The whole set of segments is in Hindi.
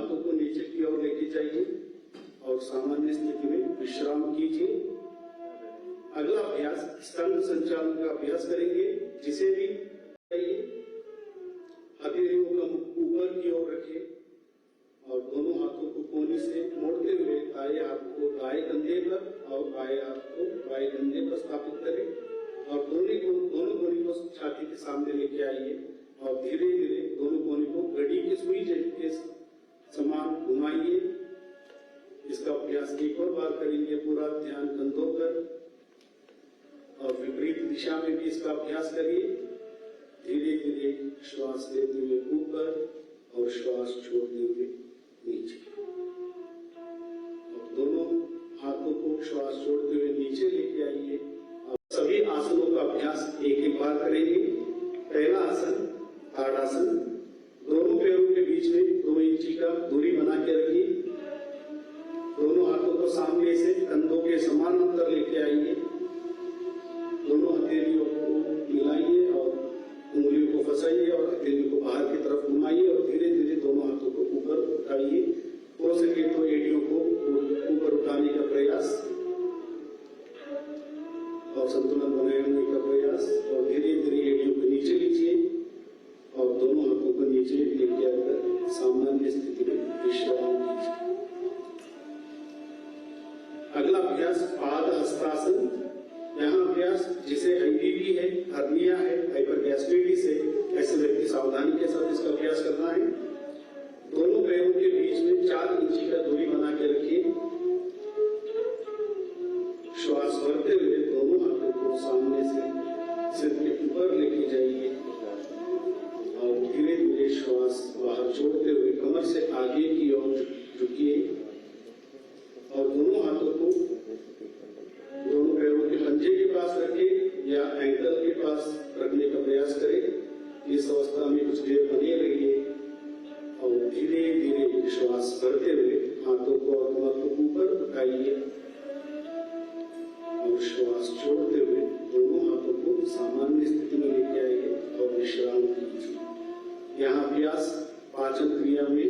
हाथों को नीचे की ओर लेके जाइए और सामान्य स्थिति में विश्राम कीजिए। अगला अभ्यास स्तंभ संचालन का अभ्यास करेंगे, जिसे भी हथेलियों को ऊपर की ओर रखें और दोनों हाथों को कोहनी से मोड़ते हुए दाएं हाथ को दाएं कंधे पर और बाएं हाथ को बाएं कंधे पर स्थापित करें और दोनों कोहनी को छाती के सामने लेके आइए और धीरे धीरे दोनों कोहनी को घड़ी की सुई के समान घुमाइए। इसका अभ्यास एक और बार करेंगे। पूरा ध्यान कंधों पर और विपरीत दिशा में भी इसका अभ्यास करिए। धीरे धीरे श्वास लेते हुए ऊपर और श्वास छोड़ते हुए नीचे और दोनों हाथों को श्वास छोड़ते हुए नीचे लेके आइए। और सभी आसनों का अभ्यास एक एक बार करेंगे। पहला आसन ताड़ासन। दोनों पैरों के बीच में 2 इंची का दूरी बना के रखिए। दोनों हाथों को सामने से कंधों के समान अंतर लेके आइए। दोनों हथेलियों को मिलाइए और उंगलियों को फंसाइए और हथेलियों को बाहर की तरफ घुमाइए और धीरे धीरे दोनों हाथों को ऊपर उठाइए। हो सके तो एड़ियों को ऊपर उठाने का प्रयास और संतुलन बनाए रखने का प्रयास और धीरे धीरे एड़ियों को नीचे लीजिए और दोनों हाथों को नीचे लेके आकर सामान्य स्थिति में विश्राम कीजिए। अगला अभ्यास पाद हस्तासन। यहाँ अभ्यास जिसे IBP है, हर्निया है, हाइपरगैस्ट्रिटिस है, ऐसे व्यक्ति सावधानी के साथ इसका अभ्यास करना है। दोनों पैरों के बीच में 4 इंची का दूरी बना के रखिए। श्वास भरते हुए दोनों हाथों को सामने से सिर के ऊपर लेके जाइए और धीरे धीरे श्वास बाहर छोड़ते हुए कमर से आगे की ओर झुकिए और दोनों हाथों को दोनों पैरों के पंजे के पास रखें या एंकल के पास रखने का प्रयास करें। इस अवस्था में कुछ देर बने रहिए और धीरे धीरे श्वास भरते हुए हाथों को और कमर को ऊपर उठाइए और श्वास छोड़ते हुए दोनों हाथों को सामान्य स्थिति में लेके आइए और विश्राम कीजिए। यहाँ अभ्यास पाचन क्रिया में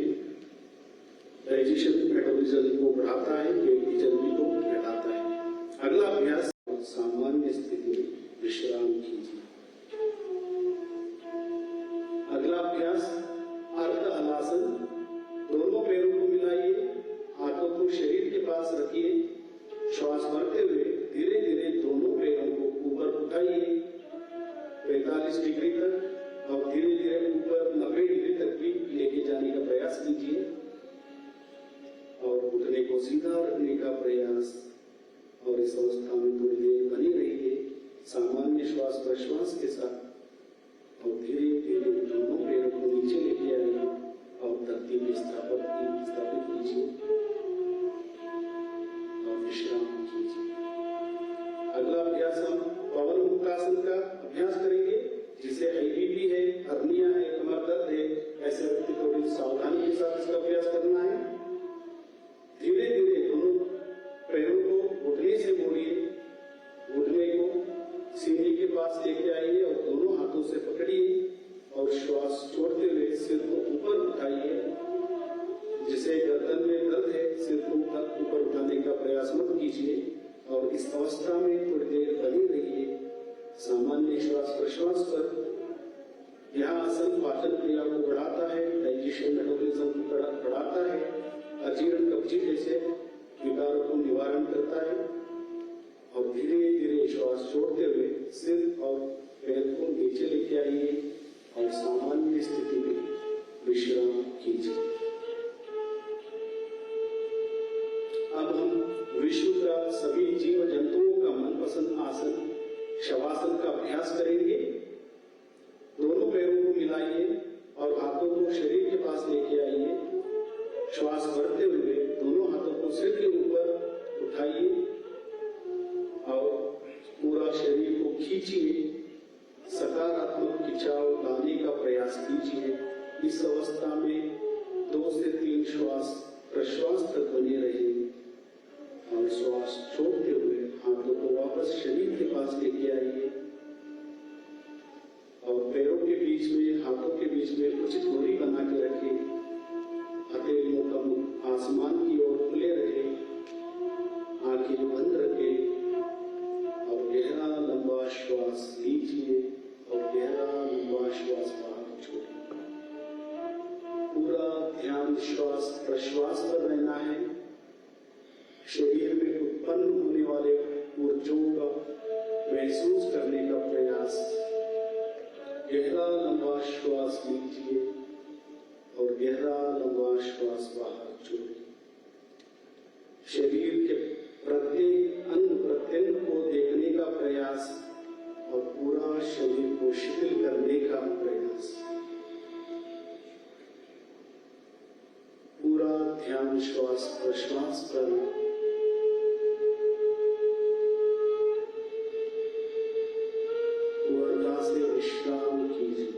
डाइजेशन मेटाबॉलिज्म को बढ़ाता है, पेट की चर्बी को घटाता है। अगला अभ्यास सामान्य स्थिति में विश्राम कीजिए। अगला अभ्यास अर्ध हलासन। दोनों पैरों को मिलाइए, हाथों को शरीर के पास रखिए। श्वास भरते हुए धीरे धीरे दोनों पैरों को ऊपर उठाइए 45 डिग्री तक और धीरे धीरे ऊपर 90 डिग्री तक भी लेके जाने का प्रयास कीजिए और घुटने को सीधा रखने का प्रयास और इस अवस्था में थोड़ी देर बनी रहिए सामान्य श्वास प्रश्वास के साथ और धीरे धीरे दोनों पैरों को नीचे लेके आइए और धरती में स्थापित कीजिए और विश्राम कीजिए। अगला अभ्यास हम पवन मुक्तासन का अभ्यास करेंगे, जिसे IBP है, हर्निया है, कमर दर्द है, ऐसे व्यक्ति थोड़ी सावधानी के साथ इसका अभ्यास करना है। धीरे धीरे दोनों पैरों को घुटने से मोड़िए, घुटने को सीने के पास लेके आइए और दोनों हाथों से पकड़िए और श्वास छोड़ते हुए सिर को ऊपर उठाइए। जिसे गर्दन में दर्द है, सिर को ऊपर उठाने का प्रयास मत कीजिए और इस अवस्था में थोड़ी देर बनी रहिए सामान्य श्वास प्रश्वास पर। यह आसन पाचन क्रिया को बढ़ाता है, डाइजेशन मेटाबॉलिज्म को बढ़ाता है, अजीर्ण कब्जी जैसे विकारों को निवारण करता है और धीरे धीरे श्वास छोड़ते हुए सिर और पैर को नीचे लेके आइए और सामान्य स्थिति में विश्राम कीजिए। अब हम विश्व का सभी जीव जंतुओं का मनपसंद आसन शवासन का अभ्यास करेंगे। दोनों पैरों को मिलाइए और हाथों को शरीर के पास लेके आइए। श्वास भरते हुए दोनों हाथों को सिर के ऊपर उठाइए और पूरा शरीर को खींचिए। सकारात्मक खिंचाव लाने का प्रयास कीजिए। इस अवस्था में 2 से 3 श्वास प्रश्वास तक बने रहे और श्वास छोड़ते हुए हाथों को वापस शरीर के पास लेके आइए और पैरों के बीच में हाथों के बीच में उचित दूरी बना के रखिए। हथेलियों का आसमान की ओर खुले रहे, आंखें बंद रखे और गहरा लंबा श्वास लीजिए और गहरा लंबा श्वास बाहर छोड़िए। पूरा ध्यान श्वास प्रश्वास पर रहना है। शरीर में उत्पन्न होने वाले ऊर्जाओं का महसूस करने का प्रयास। गहरा लंबा श्वास लीजिए और गहरा लंबा श्वास बाहर छोड़िए। शरीर के प्रत्येक अंग प्रत्यंग को देखने का प्रयास और पूरा शरीर को शिथिल करने का प्रयास। पूरा ध्यान श्वास प्रश्वास पर। पूर्णता से विश्राम कीजिए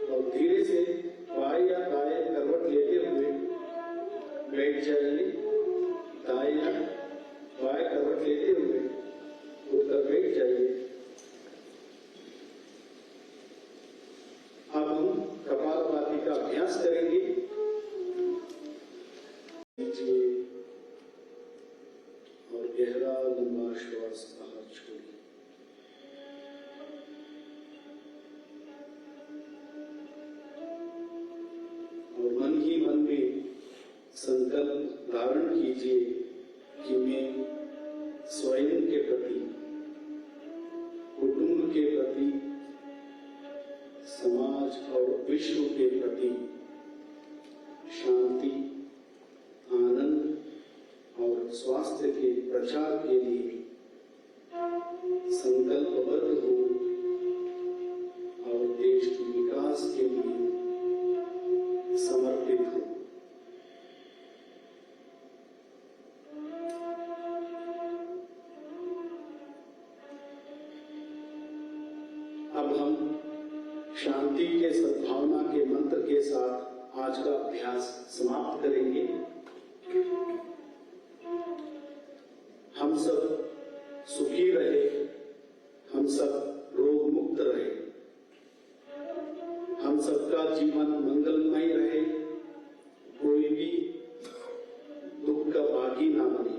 और धीरे से बाएं या दाएं करवट लेते हुए बैठ जाइए। दाएं या बाएं करवट लेते हुए उठकर बैठ जाइए। अब हम कपालभाति का अभ्यास करेंगे। और गहरा लंबा श्वास बाहर छोड़िए। और मन ही मन में संकल्प धारण कीजिए कि मैं स्वयं के प्रति, कुटुंब के प्रति, समाज और विश्व के प्रति शांति, आनंद और स्वास्थ्य के प्रचार के लिए संकल्पबद्ध हो और देश के विकास के लिए समर्पित हो। अब हम शांति के सद्भावना के मंत्र के साथ आज का अभ्यास समाप्त करेंगे। हम सब सुखी रहे, हम सब रोग मुक्त रहे, हम सबका जीवन मंगलमय रहे, कोई भी दुख का भागी ना बने।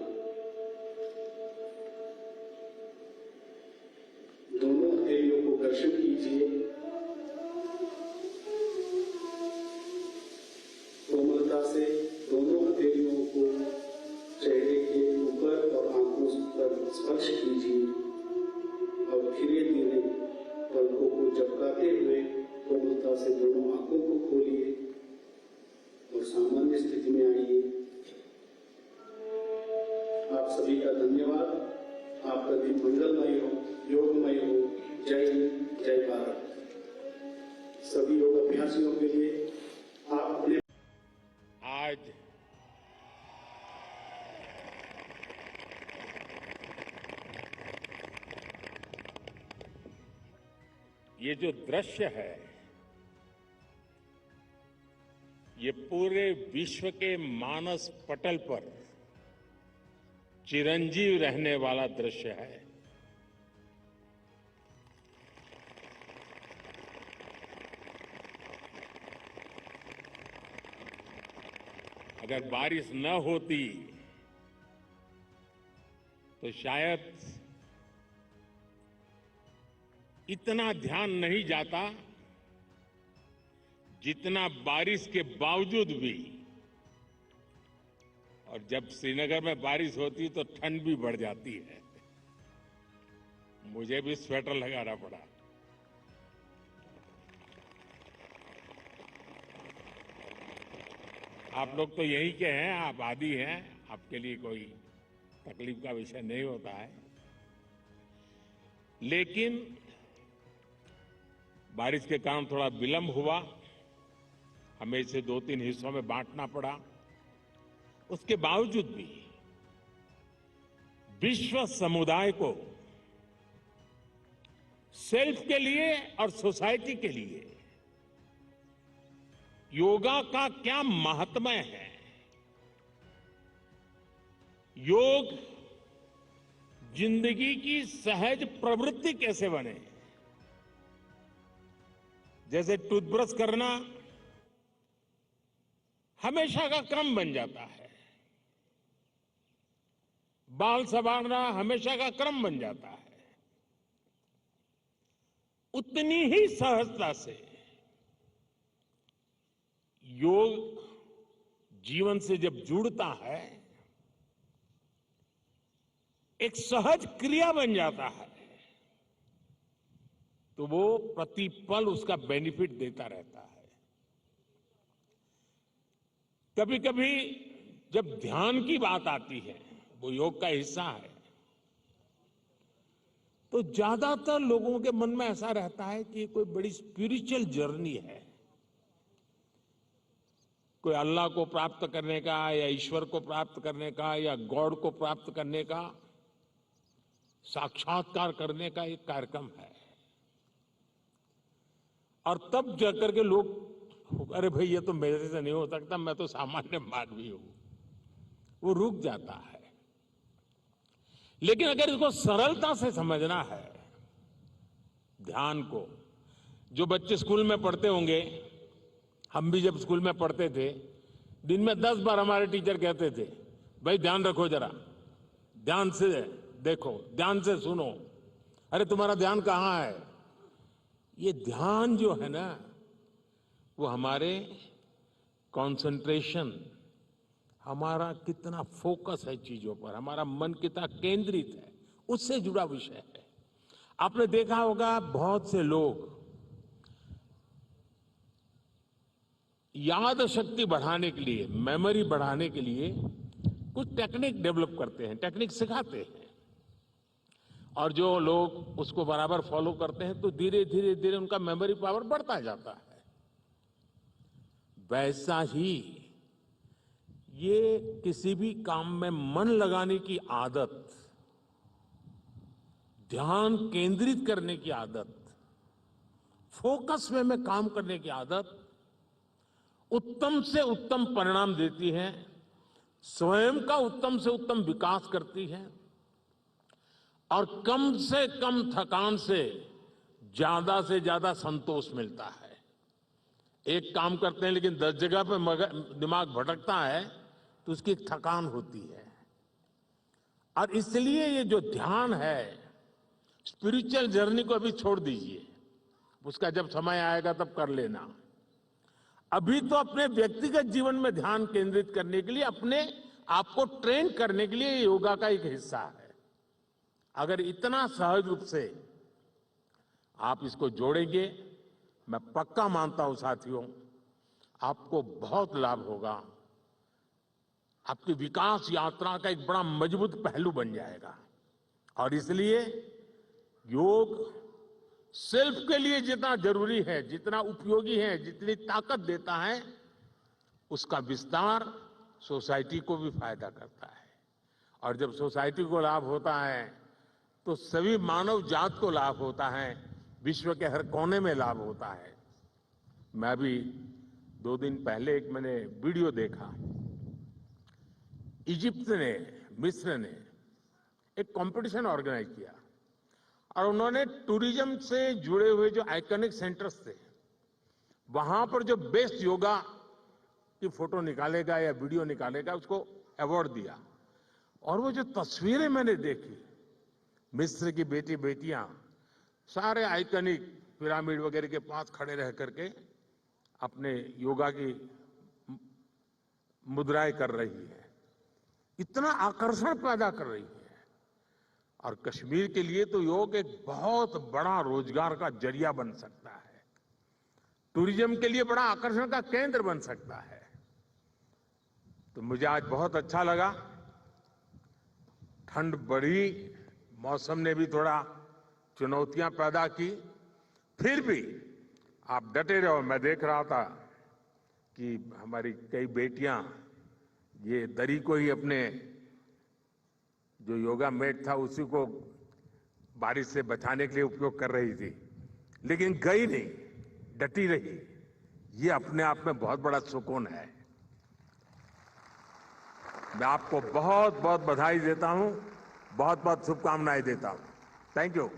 दोनों हथेलियों को घर्षण कीजिए। कोमलता से दोनों हथेलियों को चेहरे के ऊपर और आंखों पर स्पर्श कीजिए और धीरे धीरे पलकों को झपकाते हुए कोमलता से दोनों आंखों को खोलिए और सामान्य स्थिति में आइए। आप सभी का धन्यवाद। आपका दिन मंगलमय हो, योगमय हो। जय हिंद, जय भारत। सभी योग अभ्यासियों के लिए आप अपने आज ये जो दृश्य है, ये पूरे विश्व के मानस पटल पर चिरंजीव रहने वाला दृश्य है। अगर बारिश न होती तो शायद इतना ध्यान नहीं जाता जितना बारिश के बावजूद भी। और जब श्रीनगर में बारिश होती तो ठंड भी बढ़ जाती है। मुझे भी स्वेटर लगाना पड़ा। आप लोग तो यहीं के हैं, आप आदी हैं, आपके लिए कोई तकलीफ का विषय नहीं होता है। लेकिन बारिश के कारण थोड़ा विलंब हुआ, हमें इसे 2-3 हिस्सों में बांटना पड़ा। उसके बावजूद भी विश्व समुदाय को सेल्फ के लिए और सोसाइटी के लिए योगा का क्या महात्म्य है, योग जिंदगी की सहज प्रवृत्ति कैसे बने। जैसे टूथब्रश करना हमेशा का क्रम बन जाता है। बाल संवारना हमेशा का क्रम बन जाता है। उतनी ही सहजता से योग जीवन से जब जुड़ता है, एक सहज क्रिया बन जाता है, तो वो प्रतिपल उसका बेनिफिट देता रहता है। कभी कभी जब ध्यान की बात आती है, वो योग का हिस्सा है, तो ज्यादातर लोगों के मन में ऐसा रहता है कि कोई बड़ी स्पिरिचुअल जर्नी है, कोई अल्लाह को प्राप्त करने का या ईश्वर को प्राप्त करने का या गॉड को प्राप्त करने का, साक्षात्कार करने का एक कार्यक्रम है। और तब जाकर के लोग, अरे भाई ये तो मेरे से नहीं हो सकता, मैं तो सामान्य मानवी हूं, वो रुक जाता है। लेकिन अगर इसको सरलता से समझना है, ध्यान को, जो बच्चे स्कूल में पढ़ते होंगे, हम भी जब स्कूल में पढ़ते थे, दिन में 10 बार हमारे टीचर कहते थे, भाई ध्यान रखो, जरा ध्यान से देखो, ध्यान से सुनो, अरे तुम्हारा ध्यान कहाँ है। ये ध्यान जो है ना, वो हमारे कंसंट्रेशन, हमारा कितना फोकस है चीजों पर, हमारा मन कितना केंद्रित है, उससे जुड़ा विषय है। आपने देखा होगा बहुत से लोग याद शक्ति बढ़ाने के लिए, मेमोरी बढ़ाने के लिए कुछ टेक्निक डेवलप करते हैं, टेक्निक सिखाते हैं, और जो लोग उसको बराबर फॉलो करते हैं तो धीरे धीरे धीरे उनका मेमोरी पावर बढ़ता जाता है। वैसा ही ये किसी भी काम में मन लगाने की आदत, ध्यान केंद्रित करने की आदत, फोकस में काम करने की आदत उत्तम से उत्तम परिणाम देती है, स्वयं का उत्तम से उत्तम विकास करती है, और कम से कम थकान से ज्यादा संतोष मिलता है। एक काम करते हैं लेकिन 10 जगह पे दिमाग भटकता है, तो उसकी एक थकान होती है। और इसलिए ये जो ध्यान है, स्पिरिचुअल जर्नी को अभी छोड़ दीजिए, उसका जब समय आएगा तब कर लेना। अभी तो अपने व्यक्तिगत जीवन में ध्यान केंद्रित करने के लिए, अपने आप को ट्रेन करने के लिए योगा का एक हिस्सा है। अगर इतना सहज रूप से आप इसको जोड़ेंगे, मैं पक्का मानता हूं साथियों, आपको बहुत लाभ होगा। आपकी विकास यात्रा का एक बड़ा मजबूत पहलू बन जाएगा। और इसलिए योग सेल्फ के लिए जितना जरूरी है, जितना उपयोगी है, जितनी ताकत देता है, उसका विस्तार सोसाइटी को भी फायदा करता है। और जब सोसाइटी को लाभ होता है तो सभी मानव जात को लाभ होता है, विश्व के हर कोने में लाभ होता है। मैं अभी 2 दिन पहले एक मैंने वीडियो देखा, इजिप्ट ने, मिस्र ने एक कंपटीशन ऑर्गेनाइज किया, और उन्होंने टूरिज्म से जुड़े हुए जो आइकॉनिक सेंटर्स थे, वहां पर जो बेस्ट योगा की फोटो निकालेगा या वीडियो निकालेगा, उसको अवार्ड दिया। और वो जो तस्वीरें मैंने देखी, मिस्र की बेटियां सारे आइकॉनिक पिरामिड वगैरह के पास खड़े रह करके अपने योगा की मुद्राएं कर रही है, इतना आकर्षण पैदा कर रही है। और कश्मीर के लिए तो योग एक बहुत बड़ा रोजगार का जरिया बन सकता है, टूरिज्म के लिए बड़ा आकर्षण का केंद्र बन सकता है। तो मुझे आज बहुत अच्छा लगा। ठंड बढ़ी, मौसम ने भी थोड़ा चुनौतियां पैदा की, फिर भी आप डटे रहो। मैं देख रहा था कि हमारी कई बेटियां ये दरी को ही अपने जो योगा मैट था उसी को बारिश से बचाने के लिए उपयोग कर रही थी, लेकिन गई नहीं, डटी रही। ये अपने आप में बहुत बड़ा सुकून है। मैं आपको बहुत बहुत बधाई देता हूं, बहुत बहुत शुभकामनाएं देता हूं। Thank you.